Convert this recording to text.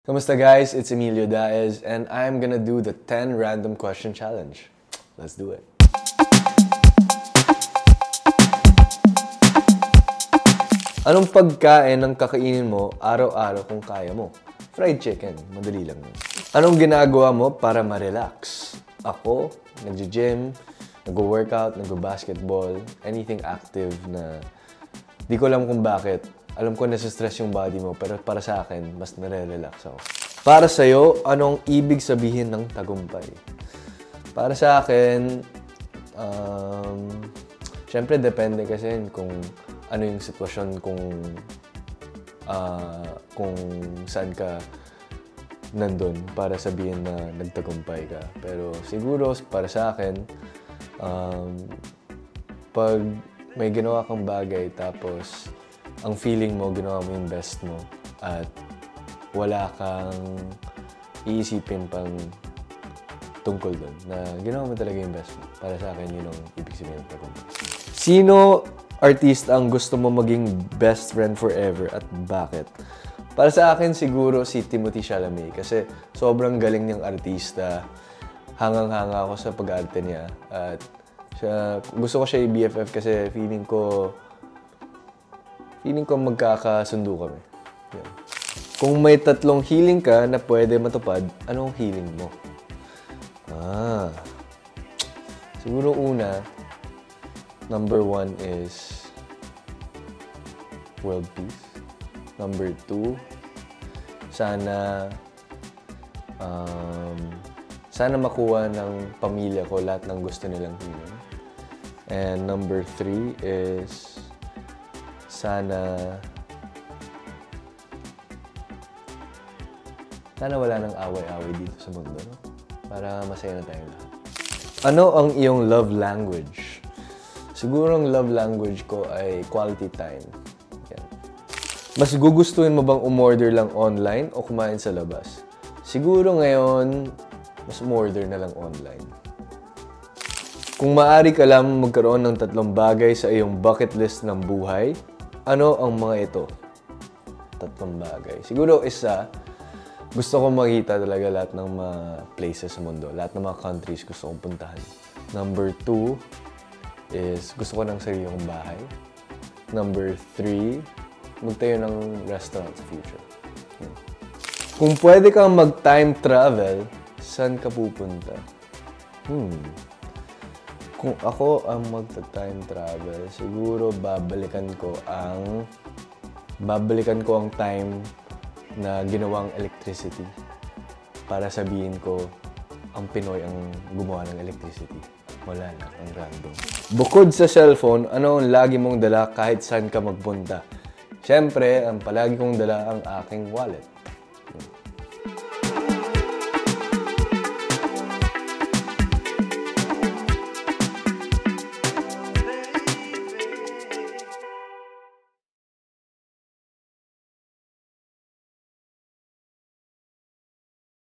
Kamusta guys? It's Emilio Daez and I'm gonna do the 10 random question challenge. Let's do it. Anong pagkain ang kakainin mo araw-araw kung kaya mo? Fried chicken. Madali lang yun. Anong ginagawa mo para ma-relax? Ako, nag-gym, nag-workout, nag-basketball, anything active na di ko alam kung bakit. Alam ko nasa-stress yung body mo, pero para sa akin, mas nare-relax ako. Para sa'yo, anong ibig sabihin ng tagumpay? Para sa akin, syempre depende kasi kung ano yung sitwasyon, kung saan ka nandun para sabihin na nagtagumpay ka. Pero siguro, para sa akin, pag may ginawa kang bagay tapos ang feeling mo, ginawa mo yung best mo at wala kang iisipin pang tungkol doon na ginawa mo talaga yung best mo. Para sa akin, yun ang ibig sabihin ng tagumpay. Sino artista ang gusto mo maging best friend forever at bakit? Para sa akin, siguro si Timothée Chalamet kasi sobrang galing niyang artista. Hangang-hanga ako sa pag-arte niya at gusto ko siya i-BFF kasi feeling ko magkakasundo kami. Yan. Kung may 3 healing ka na pwede matupad, anong healing mo? Siguro una, number 1 is world peace. Number 2, sana makuha ng pamilya ko lahat ng gusto nilang hiling. And number 3 is sana wala nang away-away dito sa mundo, no? Para masaya na tayo lahat. Ano ang iyong love language? Siguro ang love language ko ay quality time. Yan. Mas gugustuhin mo bang umorder lang online o kumain sa labas? Siguro ngayon, mas umorder na lang online. Kung maaari ka lang magkaroon ng 3 bagay sa iyong bucket list ng buhay, ano ang mga ito? 3 bagay. Siguro isa, gusto ko makita talaga lahat ng mga places sa mundo. Lahat ng mga countries gusto kong puntahan. Number 2 is gusto ko ng sarili kong bahay. Number 3, magtayo ng restaurant sa future. Kung pwede kang mag-time travel, saan ka pupunta? Kung ako ang magta-time travel, siguro babalikan ko ang time na ginawang electricity para sabihin ko ang Pinoy ang gumawa ng electricity. Wala na, ang random. Bukod sa cellphone, ano ang lagi mong dala kahit saan ka magpunta? Siyempre, ang palagi kong dala ang aking wallet.